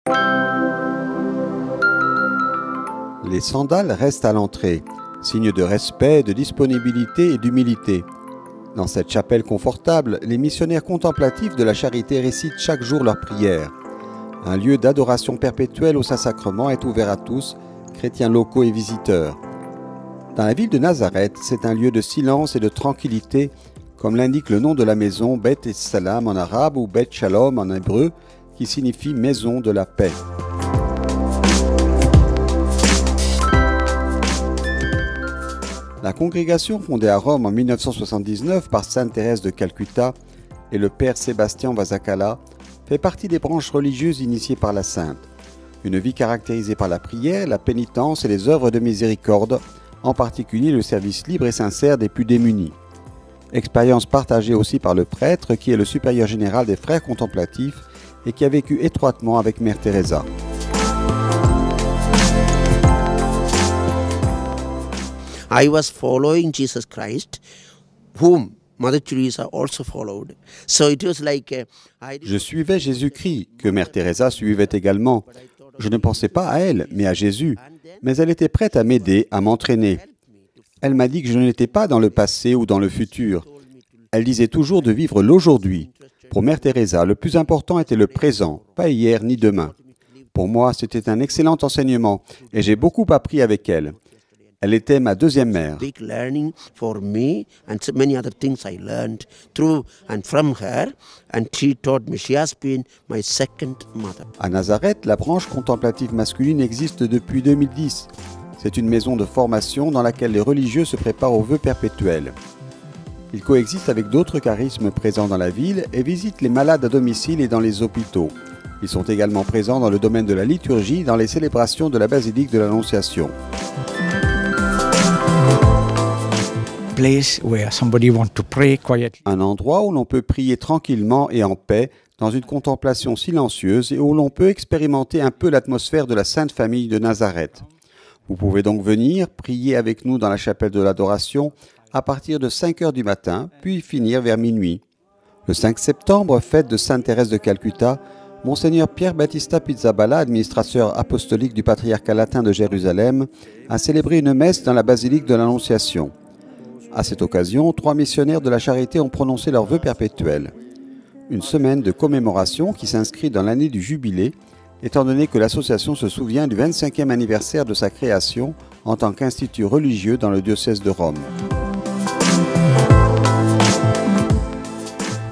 Les sandales restent à l'entrée, signe de respect, de disponibilité et d'humilité. Dans cette chapelle confortable, les missionnaires contemplatifs de la charité récitent chaque jour leurs prières. Un lieu d'adoration perpétuelle au Saint-Sacrement est ouvert à tous, chrétiens locaux et visiteurs. Dans la ville de Nazareth, c'est un lieu de silence et de tranquillité, comme l'indique le nom de la maison, Beth Salam en arabe ou Beth Shalom en hébreu, qui signifie maison de la paix. La congrégation fondée à Rome en 1979 par Sainte Thérèse de Calcutta et le père Sébastien Vasakala fait partie des branches religieuses initiées par la Sainte. Une vie caractérisée par la prière, la pénitence et les œuvres de miséricorde, en particulier le service libre et sincère des plus démunis. Expérience partagée aussi par le prêtre qui est le supérieur général des frères contemplatifs et qui a vécu étroitement avec Mère Teresa. I was following Jesus Christ, whom Mother Teresa also followed. So it was like Je suivais Jésus-Christ, que Mère Teresa suivait également. Je ne pensais pas à elle, mais à Jésus. Mais elle était prête à m'aider, à m'entraîner. Elle m'a dit que je n'étais pas dans le passé ou dans le futur. Elle disait toujours de vivre l'aujourd'hui. Pour Mère Teresa, le plus important était le présent, pas hier ni demain. Pour moi, c'était un excellent enseignement et j'ai beaucoup appris avec elle. Elle était ma deuxième mère. big learning for me, and so many other things I learned through and from her, and she taught me. She has been my second mother. À Nazareth, la branche contemplative masculine existe depuis 2010. C'est une maison de formation dans laquelle les religieux se préparent aux vœux perpétuels. Ils coexistent avec d'autres charismes présents dans la ville et visitent les malades à domicile et dans les hôpitaux. Ils sont également présents dans le domaine de la liturgie, dans les célébrations de la basilique de l'Annonciation. Un endroit où l'on peut prier tranquillement et en paix, dans une contemplation silencieuse et où l'on peut expérimenter un peu l'atmosphère de la Sainte Famille de Nazareth. Vous pouvez donc venir prier avec nous dans la chapelle de l'adoration à partir de 5 heures du matin, puis finir vers minuit. Le 5 septembre, fête de Sainte Thérèse de Calcutta, Monseigneur Pierre Battista Pizzaballa, administrateur apostolique du patriarcat latin de Jérusalem, a célébré une messe dans la basilique de l'Annonciation. À cette occasion, 3 missionnaires de la charité ont prononcé leurs vœux perpétuels. Une semaine de commémoration qui s'inscrit dans l'année du jubilé, étant donné que l'association se souvient du 25e anniversaire de sa création en tant qu'institut religieux dans le diocèse de Rome.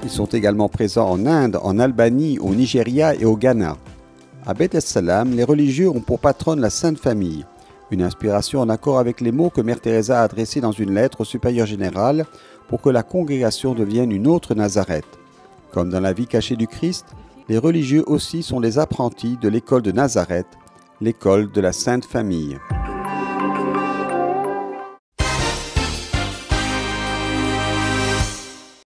Ils sont également présents en Inde, en Albanie, au Nigeria et au Ghana. À Beth Salam, les religieux ont pour patronne la Sainte Famille. Une inspiration en accord avec les mots que Mère Teresa a adressés dans une lettre au supérieur général pour que la congrégation devienne une autre Nazareth. Comme dans la vie cachée du Christ, les religieux aussi sont les apprentis de l'école de Nazareth, l'école de la Sainte Famille.